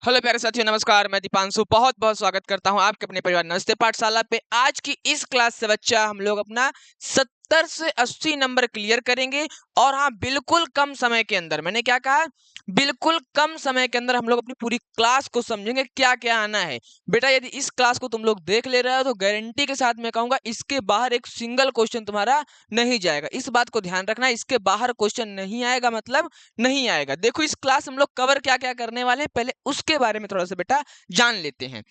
Hello प्यारे साथियों, नमस्कार। मैं दीपांशु बहुत बहुत स्वागत करता हूं आपके अपने परिवार नमस्ते पाठशाला पे। आज की इस क्लास से बच्चा हम लोग अपना 70 से 80 नंबर क्लियर करेंगे। और हाँ, बिल्कुल कम समय के अंदर, मैंने क्या कहा, बिल्कुल कम समय के अंदर हम लोग अपनी पूरी क्लास को समझेंगे क्या क्या आना है। बेटा यदि इस क्लास को तुम लोग देख ले रहे हो तो गारंटी के साथ मैं कहूंगा इसके बाहर एक सिंगल क्वेश्चन तुम्हारा नहीं जाएगा। इस बात को ध्यान रखना, इसके बाहर क्वेश्चन नहीं आएगा मतलब नहीं आएगा। देखो इस क्लास हम लोग कवर क्या क्या करने वाले हैं, पहले उसके बारे में थोड़ा सा बेटा जान लेते हैं।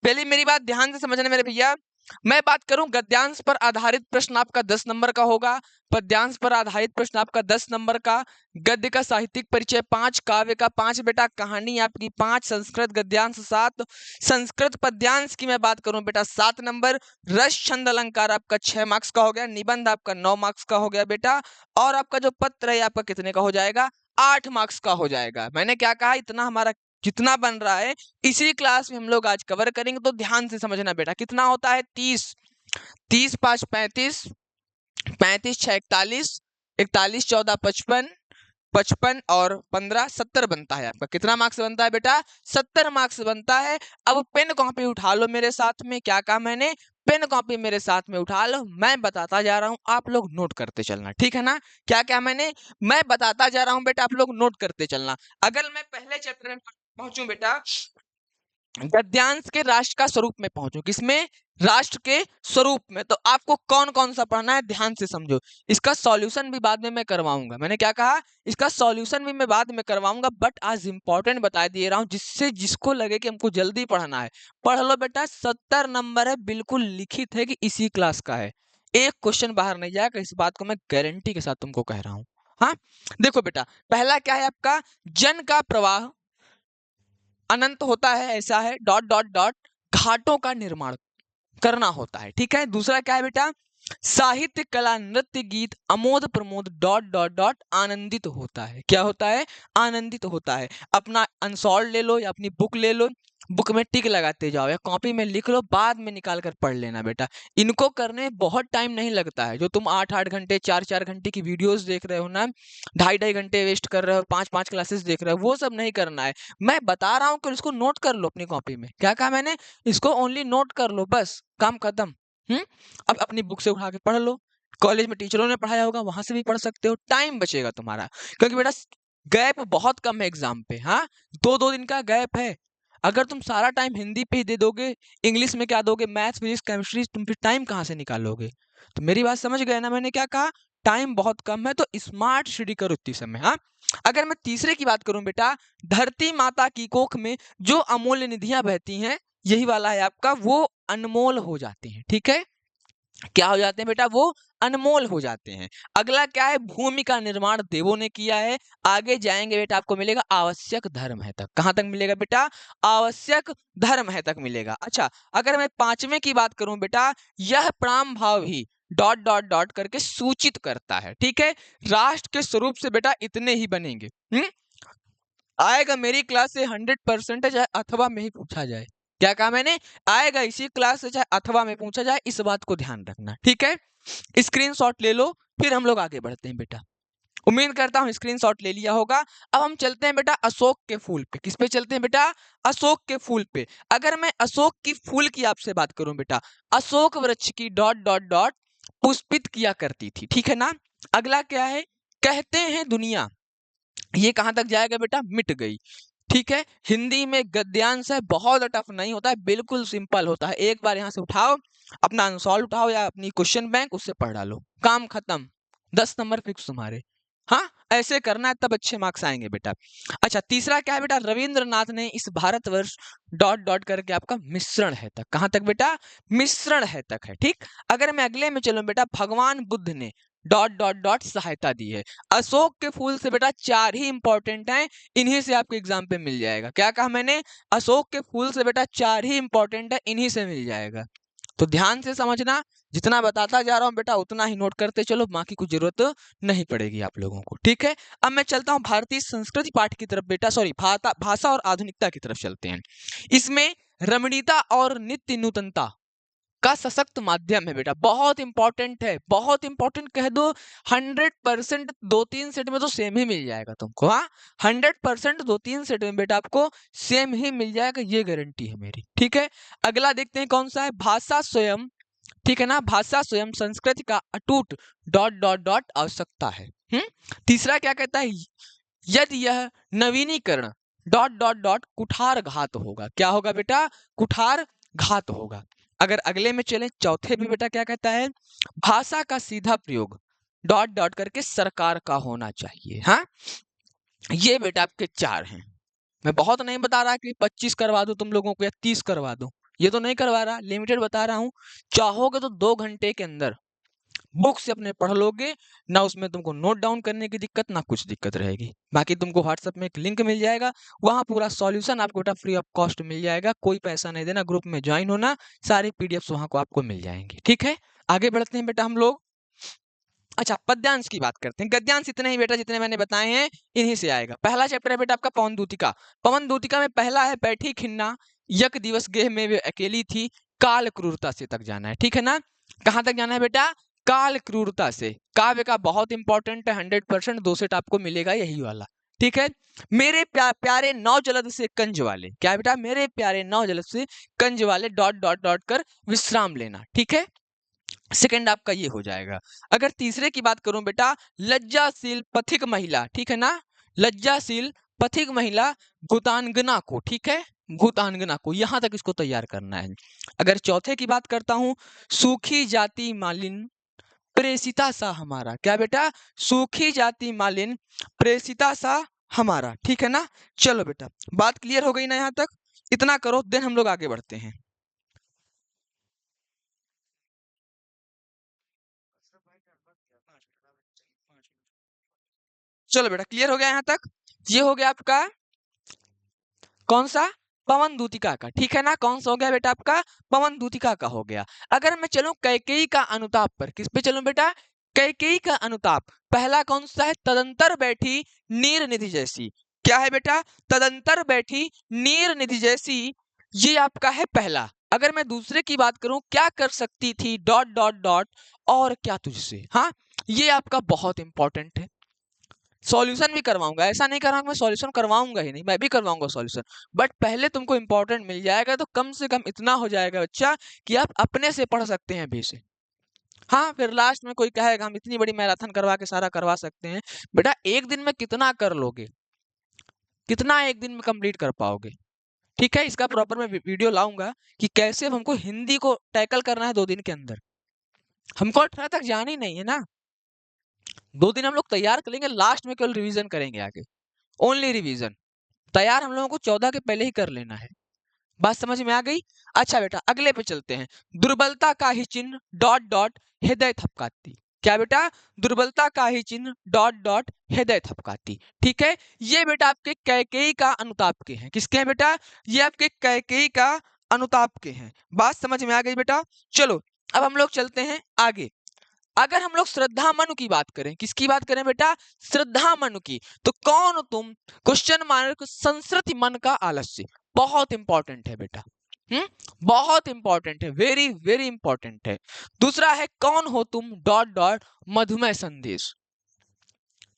पहले मेरी बात ध्यान से समझना मेरे भैया। मैं बात करूं गद्यांश पर आधारित प्रश्न आपका 10 नंबर का होगा, पद्यांश पर आधारित प्रश्न आपका 10 नंबर का, गद्य का साहित्यिक परिचय 5, काव्य का 5 बेटा, कहानी आपकी 5, संस्कृत गद्यांश 7, संस्कृत पद्यांश की मैं बात करूं बेटा 7 नंबर, रस छंद अलंकार आपका 6 मार्क्स का हो गया, निबंध आपका 9 मार्क्स का हो गया बेटा, और आपका जो पत्र है आपका कितने का हो जाएगा, 8 मार्क्स का हो जाएगा। मैंने क्या कहा, इतना हमारा जितना बन रहा है इसी क्लास में हम लोग आज कवर करेंगे, तो ध्यान से समझना बेटा। कितना होता है 30, 30 5 35, 35 6 41, 41 14 55, 55 और 15 70 बनता है। आपका कितना मार्क्स बनता है बेटा, 70 मार्क्स बनता है। अब पेन कॉपी उठा लो मेरे साथ में। क्या कहा मैंने, पेन कॉपी मेरे साथ में उठा लो, मैं बताता जा रहा हूं, आप लोग नोट करते चलना, ठीक है ना। क्या क्या मैं बताता जा रहा हूं बेटा, आप लोग नोट करते चलना। अगर मैं पहले चैप्टर में पहुंचूं बेटा, गद्यांश के राष्ट्र का स्वरूप में पहुंचो, किसमें, राष्ट्र के स्वरूप में, तो आपको कौन कौन सा पढ़ना है ध्यान से समझो। इसका सॉल्यूशन भी बाद में मैं करवाऊंगा। मैंने क्या कहा, इसका सॉल्यूशन भी मैं बाद में करवाऊंगा, बट आज इंपॉर्टेंट बता दे रहा हूं, जिससे जिसको लगे कि हमको जल्दी पढ़ना है पढ़ लो बेटा। 70 नंबर है, बिल्कुल लिखित है कि इसी क्लास का है, एक क्वेश्चन बाहर नहीं जाएगा, इस बात को मैं गारंटी के साथ तुमको कह रहा हूं। हाँ देखो बेटा, पहला क्या है आपका, जन का प्रवाह अनंत होता है, ऐसा है, डॉट डॉट डॉट, घाटों का निर्माण करना होता है, ठीक है। दूसरा क्या है बेटा, साहित्य कला नृत्य गीत Amod Pramod dot dot dot आनंदित होता है। क्या होता है, आनंदित होता है। अपना आंसर ले लो या अपनी बुक ले लो, बुक में टिक लगाते जाओ या कॉपी में लिख लो, बाद में निकाल कर पढ़ लेना बेटा। इनको करने में बहुत टाइम नहीं लगता है। जो तुम 8-8 घंटे 4-4 घंटे की वीडियोस देख रहे हो ना, 2.5-2.5 घंटे वेस्ट कर रहे हो, 5-5 क्लासेस देख रहे हो, वो सब नहीं करना है। मैं बता रहा हूँ कि इसको नोट कर लो अपनी कॉपी में। क्या कहा मैंने, इसको ओनली नोट कर लो, बस काम खत्म। अब अपनी बुक से उठा के पढ़ लो, कॉलेज में टीचरों ने पढ़ाया होगा वहां से भी पढ़ सकते हो, टाइम बचेगा तुम्हारा। क्योंकि बेटा गैप बहुत कम है एग्जाम पे। हाँ, 2-2 दिन का गैप है। अगर तुम सारा टाइम हिंदी पे ही दे दोगे, इंग्लिश में क्या दोगे, मैथ्स फिजिक्स केमिस्ट्री, तुम फिर टाइम कहाँ से निकालोगे। तो मेरी बात समझ गए ना, मैंने क्या कहा, टाइम बहुत कम है, तो स्मार्ट स्टडी करो इतनी समय। हाँ, अगर मैं तीसरे की बात करूं बेटा, धरती माता की कोख में जो अमूल्य निधियां बहती हैं, यही वाला है आपका, वो अनमोल हो जाते हैं, ठीक है। क्या हो जाते हैं बेटा, वो अनमोल हो जाते हैं। अगला क्या है, भूमि का निर्माण देवों ने किया है। आगे जाएंगे बेटा आपको मिलेगा आवश्यक धर्म है तक। कहां तक मिलेगा बेटा, आवश्यक धर्म है तक मिलेगा। अच्छा, अगर मैं पांचवें की बात करूं बेटा, यह प्राण भाव ही डॉट डॉट डॉट करके सूचित करता है, ठीक है। राष्ट्र के स्वरूप से बेटा इतने ही बनेंगे। आएगा मेरी क्लास से 100% चाहे अथवा में ही पूछा जाए। क्या कहा मैंने, आएगा इसी क्लास से चाहे अथवा में पूछा जाए, इस बात को ध्यान रखना, ठीक है। स्क्रीनशॉट ले लो, फिर हम लोग आगे बढ़ते हैं बेटा। उम्मीद करता हूं स्क्रीनशॉट ले लिया होगा। अब हम चलते हैं बेटा अशोक के फूल पे। किस पे चलते हैं बेटा, अशोक के फूल पे। अगर मैं अशोक की फूल की आपसे बात करूं बेटा, अशोक वृक्ष की डॉट डॉट डॉट पुष्पित किया करती थी, ठीक है ना। अगला क्या है, कहते हैं दुनिया, ये कहां तक जाएगा बेटा, मिट गई, ठीक है। हिंदी में गद्यांश है, बहुत टफ नहीं होता है, बिल्कुल सिंपल होता है। एक बार यहां से उठाओ, अपना आंसर उठाओ या अपनी क्वेश्चन बैंक, उससे पढ़ डालो, काम खत्म, 10 नंबर फिक्स तुम्हारे। हाँ, ऐसे करना है तब अच्छे मार्क्स आएंगे बेटा। अच्छा, तीसरा क्या है बेटा, रविंद्रनाथ ने इस भारतवर्ष डॉट डॉट करके आपका मिश्रण है तक। कहां तक बेटा, मिश्रण है तक है, ठीक। अगर मैं अगले में चलूं बेटा, भगवान बुद्ध ने डॉट डॉट डॉट सहायता दी है। अशोक के फूल से बेटा 4 ही इंपॉर्टेंट हैं, इन्हीं से आपके एग्जाम पे मिल जाएगा। क्या कहा मैंने, अशोक के फूल से बेटा 4 ही इंपॉर्टेंट है, इन्हीं से मिल जाएगा। तो ध्यान से समझना, जितना बताता जा रहा हूं बेटा उतना ही नोट करते चलो, बाकी कुछ जरूरत नहीं पड़ेगी आप लोगों को, ठीक है। अब मैं चलता हूं भारतीय संस्कृति पाठ की तरफ बेटा, सॉरी भाषा और आधुनिकता की तरफ चलते हैं। इसमें रमणीयता और नित्य नूतनता का सशक्त माध्यम है बेटा। बहुत इंपॉर्टेंट है, बहुत इंपॉर्टेंट कह दो। 100% 2-3 सेट में तो सेम ही मिल जाएगा तुमको। हाँ, 100% 2-3 सेट में बेटा आपको सेम ही मिल जाएगा, ये गारंटी है मेरी। ठीक है, अगला देखते हैं कौन सा है। भाषा स्वयं, ठीक है ना, भाषा स्वयं संस्कृति का अटूट डॉट डॉट डॉट आवश्यकता है। तीसरा क्या कहता है, यदि यह नवीनीकरण डॉट डॉट डॉट कुठार घात होगा। क्या होगा बेटा, कुठार घात होगा। अगर अगले में चले, चौथे में बेटा क्या कहता है, भाषा का सीधा प्रयोग डॉट डॉट करके सरकार का होना चाहिए। हाँ, ये बेटा आपके 4 हैं। मैं बहुत नहीं बता रहा कि 25 करवा दूं तुम लोगों को या 30 करवा दूं, ये तो नहीं करवा रहा, लिमिटेड बता रहा हूं। चाहोगे तो 2 घंटे के अंदर बुक से अपने पढ़ लोगे ना, उसमें तुमको नोट डाउन करने की दिक्कत ना कुछ दिक्कत रहेगी। बाकी तुमको व्हाट्सएप में एक लिंक मिल जाएगा, वहां पूरा सॉल्यूशन आपको बेटा फ्री ऑफ कॉस्ट मिल जाएगा, कोई पैसा नहीं देना, ग्रुप में ज्वाइन होना, सारे पीडीएफ वहां को आपको मिल जाएंगे। ठीक है, आगे बढ़ते हैं बेटा हम लोग। अच्छा, पद्यांश की बात करते हैं। गद्यांश इतने ही बेटा जितने मैंने बताए हैं इन्हीं से आएगा। पहला चैप्टर है बेटा आपका पवन दूतिका। पवन दूतिका में पहला है, बैठी खिन्ना यक दिवस गेह में वे अकेली थी, काल क्रूरता से तक जाना है। ठीक है ना, कहां तक जाना है बेटा, काल क्रूरता से। काव्य का बहुत इंपॉर्टेंट है, 100% 2 सेट आपको मिलेगा यही वाला। ठीक है, मेरे प्यारे नौ जलद से कंज वाले, क्या बेटा, मेरे प्यारे नौ जलद से कंज वाले डॉट डॉट डॉट कर विश्राम लेना। ठीक है, सेकंड आपका ये हो जाएगा। अगर तीसरे की बात करूं बेटा, लज्जाशील पथिक महिला, ठीक है ना, लज्जाशील पथिक महिला भूतांगना को, ठीक है, भूतांगना को, यहां तक इसको तैयार करना है। अगर चौथे की बात करता हूं, सूखी जाति मालिन प्रेसिता सा हमारा, क्या बेटा, सूखी जाति मालिन प्रेसिता सा हमारा। ठीक है ना, चलो बेटा, बात क्लियर हो गई ना यहां तक, इतना करो, देन हम लोग आगे बढ़ते हैं। चलो बेटा, क्लियर हो गया यहाँ तक। ये हो गया आपका कौन सा, पवन दूतिका का। ठीक है ना, कौन सा हो गया बेटा आपका, पवन दूतिका का हो गया। अगर मैं चलूं कैकेयी का अनुताप पर, किस पे चलूं बेटा, कैकेयी का अनुताप। पहला कौन सा है, तदंतर बैठी नीर निधि जैसी। क्या है बेटा, तदंतर बैठी नीर निधि जैसी, ये आपका है पहला। अगर मैं दूसरे की बात करूं, क्या कर सकती थी डॉट डॉट डॉट और क्या तुझसे। हाँ, ये आपका बहुत इंपॉर्टेंट है, सॉल्यूशन भी करवाऊंगा, ऐसा नहीं कर रहा मैं सॉल्यूशन करवाऊंगा ही नहीं, मैं भी करवाऊंगा सॉल्यूशन, बट पहले तुमको इंपॉर्टेंट मिल जाएगा, तो कम से कम इतना हो जाएगा बच्चा कि आप अपने से पढ़ सकते हैं अभी से। हाँ, फिर लास्ट में कोई कहेगा हम इतनी बड़ी मैराथन करवा के सारा करवा सकते हैं, बेटा एक दिन में कितना कर लोगे, कितना एक दिन में कंप्लीट कर पाओगे। ठीक है, इसका प्रॉपर मैं वीडियो लाऊंगा कि कैसे हमको हिंदी को टैकल करना है 2 दिन के अंदर। हमको 18 तक जाना ही नहीं है ना, 2 दिन हम लोग तैयार कर लेंगे, लास्ट में केवल रिवीजन करेंगे आगे, ओनली रिवीजन। तैयार हम लोगों को 14 के पहले ही कर लेना है। बात समझ में आ गई। अच्छा बेटा, अगले पे चलते हैं। दुर्बलता का ही चिन्ह डॉट डॉट हृदय थपकाती। क्या बेटा, दुर्बलता का ही चिन्ह डॉट डॉट हृदय थपकाती। ठीक है, ये बेटा आपके कैकेयी का अनुताप के हैं। किसके हैं बेटा, ये आपके कैकेयी का अनुताप के हैं। बात समझ में आ गई बेटा। चलो अब हम लोग चलते हैं आगे। अगर हम लोग श्रद्धा मनु की बात करें, किसकी बात करें बेटा, श्रद्धा मनु की, तो कौन तुम, क्वेश्चन मार्क, संस्कृति मन का आलस्य। बहुत इंपॉर्टेंट है बेटा, बहुत इंपॉर्टेंट है, वेरी वेरी इंपॉर्टेंट है। दूसरा है कौन हो तुम डॉट डॉट मधुमेह संदेश।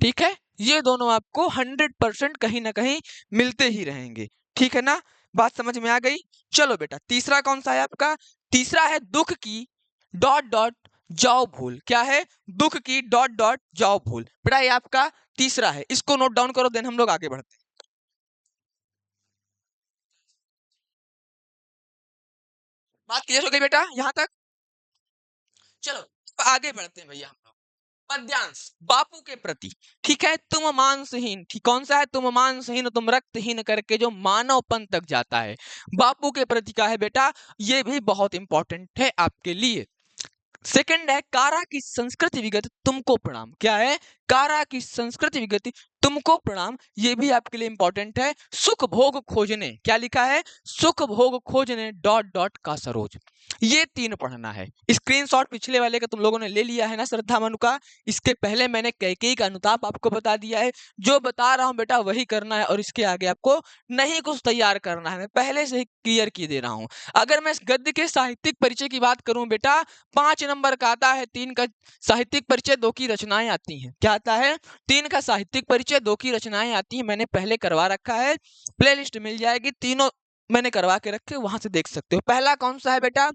ठीक है, ये दोनों आपको 100% कहीं ना कहीं मिलते ही रहेंगे। ठीक है ना, बात समझ में आ गई। चलो बेटा, तीसरा कौन सा है आपका, तीसरा है दुख की डॉट डॉट जाओ भूल। क्या है, दुख की डॉट डॉट जाओ भूल। बेटा ये आपका तीसरा है, इसको नोट डाउन करो, देन हम लोग आगे बढ़ते हैं। बात क्लियर हो गई बेटा यहां तक। चलो आगे बढ़ते हैं भैया हम लोग। पद्यांश बापू के प्रति। ठीक है, तुम मांसहीन, ठीक कौन सा है, तुम मांसहीन तुम रक्तहीन करके जो मानवपन तक जाता है, बापू के प्रति का है बेटा, ये भी बहुत इंपॉर्टेंट है आपके लिए। सेकंड है कारा की संस्कृति विगत तुमको प्रणाम। क्या है, कारा की संस्कृति विगति, तुमको प्रणाम, ये भी आपके लिए इंपॉर्टेंट है। सुख भोग खोजने, क्या लिखा है, सुख भोग खोजने डॉट डॉट का सरोज, ये 3 पढ़ना है। स्क्रीनशॉट पिछले वाले का तुम लोगों ने ले लिया है ना श्रद्धा मनु का, इसके पहले मैंने कैकेयी का अनुताप आपको बता दिया है। जो बता रहा हूं बेटा वही करना है और इसके आगे आपको नहीं कुछ तैयार करना है, मैं पहले से ही क्लियर किए दे रहा हूं। अगर मैं इस गद्य के साहित्यिक परिचय की बात करूं बेटा, 5 नंबर का आता है, 3 का साहित्यिक परिचय, 2 की रचनाएं आती हैं। क्या आता है, 3 का साहित्यिक परिचय, 2 की रचनाएं आती हैं, मैंने पहले करवा रखा है, प्लेलिस्ट मिल जाएगी, तीनों मैंने करवा के रखे, वहां से देख सकते हो। पहला कौन सा है बेटा,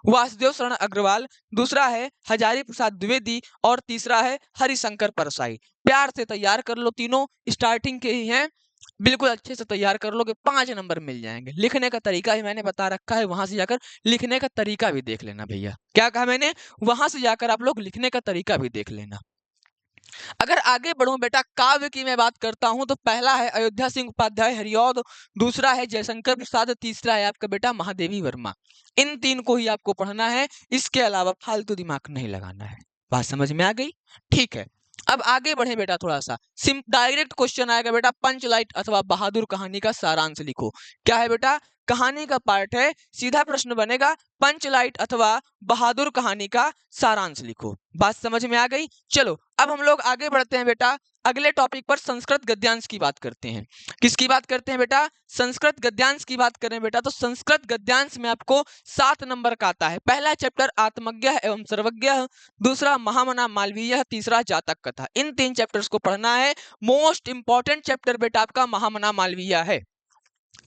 वासुदेव शरण अग्रवाल, दूसरा है हजारी प्रसाद द्विवेदी और तीसरा है हरिशंकर परसाई। प्यार से तैयार कर लो, तीनों स्टार्टिंग के ही हैं, बिल्कुल अच्छे से तैयार कर लोगे, 5 नंबर मिल जाएंगे। लिखने का तरीका ही मैंने बता रखा है, वहां से जाकर लिखने का तरीका भी देख लेना भैया। क्या कहा मैंने, वहां से जाकर आप लोग लिखने का तरीका भी देख लेना। अगर आगे बढ़ूं बेटा, काव्य की मैं बात करता हूं तो पहला है अयोध्या सिंह उपाध्याय हरिऔध, दूसरा है जयशंकर प्रसाद, तीसरा है आपका बेटा महादेवी वर्मा। इन 3 को ही आपको पढ़ना है, इसके अलावा फालतू दिमाग नहीं लगाना है। बात समझ में आ गई, ठीक है। अब आगे बढ़े बेटा, थोड़ा सा डायरेक्ट क्वेश्चन आएगा बेटा, पंचलाइट अथवा बहादुर कहानी का सारांश लिखो। क्या है बेटा, कहानी का पार्ट है, सीधा प्रश्न बनेगा, पंचलाइट अथवा बहादुर कहानी का सारांश लिखो। बात समझ में आ गई। चलो अब हम लोग आगे बढ़ते हैं बेटा, अगले टॉपिक पर संस्कृत गद्यांश की बात करते हैं। किसकी बात करते हैं बेटा, संस्कृत गद्यांश की बात करें बेटा, तो संस्कृत गद्यांश में आपको 7 नंबर का आता है। पहला चैप्टर आत्मज्ञ एवं सर्वज्ञ, दूसरा महामना मालवीय, तीसरा जातक कथा। इन 3 चैप्टर्स को पढ़ना है। मोस्ट इंपॉर्टेंट चैप्टर बेटा आपका महामना मालवीय है।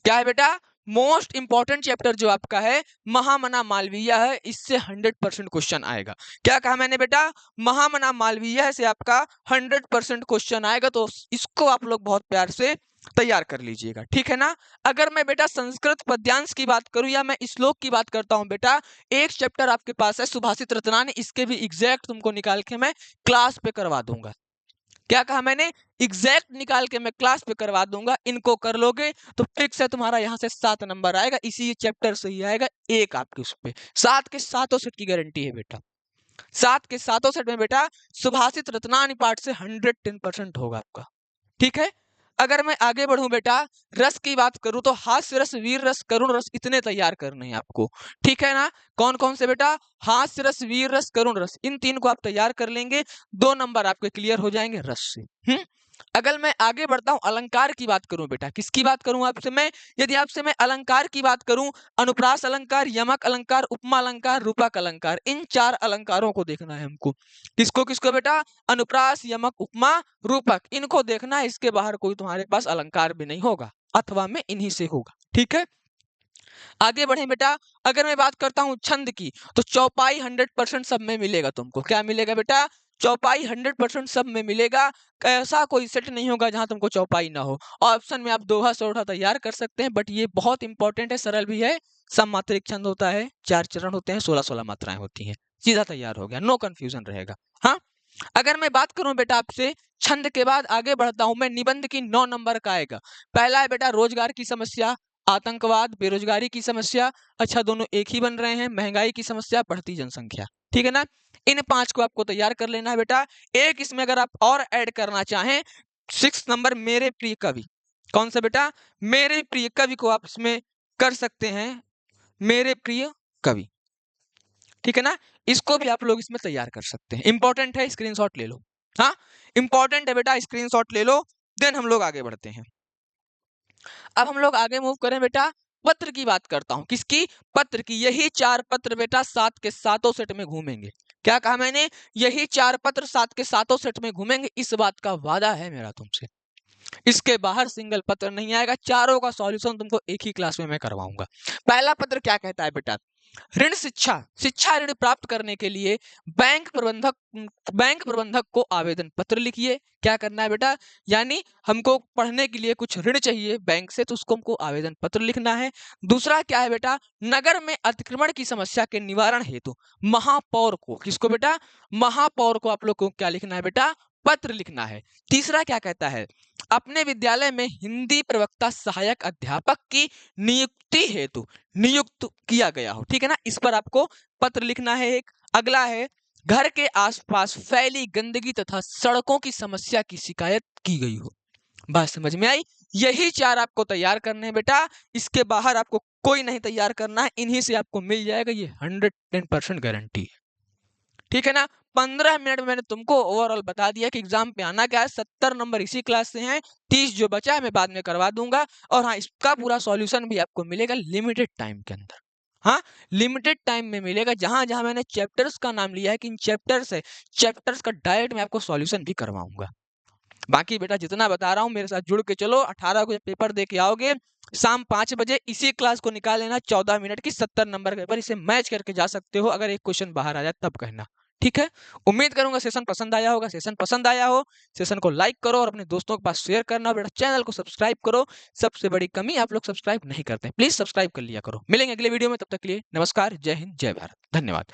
क्या है बेटा, मोस्ट इंपॉर्टेंट चैप्टर जो आपका है महामना मालवीय है, इससे 100% क्वेश्चन आएगा। क्या कहा मैंने बेटा, महामना मालवीय से आपका 100% क्वेश्चन आएगा, तो इसको आप लोग बहुत प्यार से तैयार कर लीजिएगा, ठीक है ना। अगर मैं बेटा संस्कृत पद्यांश की बात करूं या मैं श्लोक की बात करता हूं बेटा, एक चैप्टर आपके पास है सुभाषित रत्नानि, इसके भी एग्जैक्ट तुमको निकाल के मैं क्लास पे करवा दूंगा। क्या कहा मैंने, एग्जैक्ट निकाल के मैं क्लास पे करवा दूंगा, इनको कर लोगे तो फिक्स है तुम्हारा यहाँ से 7 नंबर आएगा, इसी चैप्टर से ही आएगा एक आपके उस पे। 7 के 7 सेट की गारंटी है बेटा, 7 के 7 सेट में बेटा सुभाषित रत्नानि पाठ से 110% होगा आपका, ठीक है। अगर मैं आगे बढ़ूं बेटा, रस की बात करूं तो हास्य रस, वीर रस, करुण रस, इतने तैयार करने हैं आपको, ठीक है ना। कौन कौन से बेटा, हास्य रस, वीर रस, करुण रस, इन 3 को आप तैयार कर लेंगे, 2 नंबर आपके क्लियर हो जाएंगे रस से। अगर मैं आगे बढ़ता हूं, अलंकार की बात करूं बेटा, किसकी बात करूं आपसे मैं, यदि आपसे मैं अलंकार की बात करूं, अनुप्रास अलंकार, यमक अलंकार, उपमा अलंकार, रूपक अलंकार, इन 4 अलंकारों को देखना है हमको। किसको किसको बेटा, अनुप्रास, यमक, उपमा, रूपक, इनको देखना है, इसके बाहर कोई तुम्हारे पास अलंकार भी नहीं होगा, अथवा में इन्हीं से होगा, ठीक है। आगे बढ़े बेटा, अगर मैं बात करता हूं छंद की, तो चौपाई 100% सब में मिलेगा तुमको। क्या मिलेगा बेटा, चौपाई 100% सब में मिलेगा, ऐसा कोई सेट नहीं होगा जहां तुमको चौपाई ना हो। ऑप्शन में आप दोहा सोढ़ा तैयार कर सकते हैं, बट ये बहुत इंपॉर्टेंट है, सरल भी है, सममात्रिक छंद होता है, 4 चरण होते हैं, 16-16 मात्राएं होती हैं, सीधा तैयार हो गया, नो कंफ्यूजन रहेगा। हाँ, अगर मैं बात करूं बेटा आपसे छंद के बाद आगे बढ़ता हूं मैं, निबंध की 9 नंबर का आएगा। पहला है बेटा रोजगार की समस्या, आतंकवाद, बेरोजगारी की समस्या, अच्छा दोनों एक ही बन रहे हैं, महंगाई की समस्या, बढ़ती जनसंख्या, ठीक है ना। इन 5 को आपको तैयार कर लेना है बेटा। एक इसमें अगर आप और ऐड करना चाहें, 6 नंबर मेरे प्रिय कवि, कौन सा बेटा, मेरे प्रिय कवि को आप इसमें कर सकते हैं, मेरे प्रिय कवि, ठीक है ना। इसको भी आप लोग इसमें तैयार कर सकते हैं, इंपॉर्टेंट है, स्क्रीनशॉट ले लो। हाँ, इंपॉर्टेंट है बेटा, स्क्रीनशॉट ले लो। देन हम लोग आगे बढ़ते हैं। अब हम लोग आगे मूव करें बेटा, पत्र की बात करता हूं, किसकी, पत्र की। यही 4 पत्र बेटा 7 के 7 सेट में घूमेंगे। क्या कहा मैंने, यही 4 पत्र 7 के 7 सेट में घूमेंगे, इस बात का वादा है मेरा तुमसे। इसके बाहर सिंगल पत्र नहीं आएगा, चारों का सॉल्यूशन तुमको एक ही क्लास में मैं करवाऊंगा। पहला पत्र क्या कहता है बेटा, ऋण शिक्षा, शिक्षा ऋण प्राप्त करने के लिए बैंक प्रबंधक को आवेदन पत्र लिखिए। क्या करना है बेटा, यानी हमको पढ़ने के लिए कुछ ऋण चाहिए बैंक से, तो उसको हमको आवेदन पत्र लिखना है। दूसरा क्या है बेटा, नगर में अतिक्रमण की समस्या के निवारण हेतु महापौर को, किसको बेटा, महापौर को आप लोग को क्या लिखना है बेटा, पत्र लिखना है। तीसरा क्या कहता है, अपने विद्यालय में हिंदी प्रवक्ता सहायक अध्यापक की नियुक्ति हेतु नियुक्त किया गया हो, ठीक है ना, इस पर आपको पत्र लिखना है एक। अगला है घर के आसपास फैली गंदगी तथा सड़कों की समस्या की शिकायत की गई हो। बात समझ में आई? यही 4 आपको तैयार करने हैं बेटा, इसके बाहर आपको कोई नहीं तैयार करना है, इन्हीं से आपको मिल जाएगा, ये 110% गारंटी है। ठीक है ना? 15 मिनट में मैंने तुमको ओवरऑल बता दिया कि एग्जाम पे आना क्या है। 70 नंबर इसी क्लास से हैं, 30 जो बचा है मैं बाद में करवा दूंगा। और हाँ, इसका पूरा सॉल्यूशन भी आपको मिलेगा लिमिटेड टाइम के अंदर। हाँ, लिमिटेड टाइम में मिलेगा। जहां जहां मैंने चैप्टर्स का नाम लिया है कि इन चैप्टर्स है, चैप्टर्स का डायरेक्ट मैं आपको सॉल्यूशन भी करवाऊंगा। बाकी बेटा जितना बता रहा हूँ मेरे साथ जुड़ के चलो। 18 को जब पेपर दे के आओगे, शाम 5 बजे इसी क्लास को निकाल लेना। 14 मिनट की 70 नंबर का पेपर, इसे मैच करके जा सकते हो। अगर एक क्वेश्चन बाहर आ जाए तब कहना, ठीक है? उम्मीद करूंगा सेशन पसंद आया होगा। सेशन पसंद आया हो, सेशन को लाइक करो और अपने दोस्तों के पास शेयर करना। बेटा चैनल को सब्सक्राइब करो। सबसे बड़ी कमी, आप लोग सब्सक्राइब नहीं करते, प्लीज सब्सक्राइब कर लिया करो। मिलेंगे अगले वीडियो में, तब तक के लिए नमस्कार, जय हिंद, जय भारत, धन्यवाद।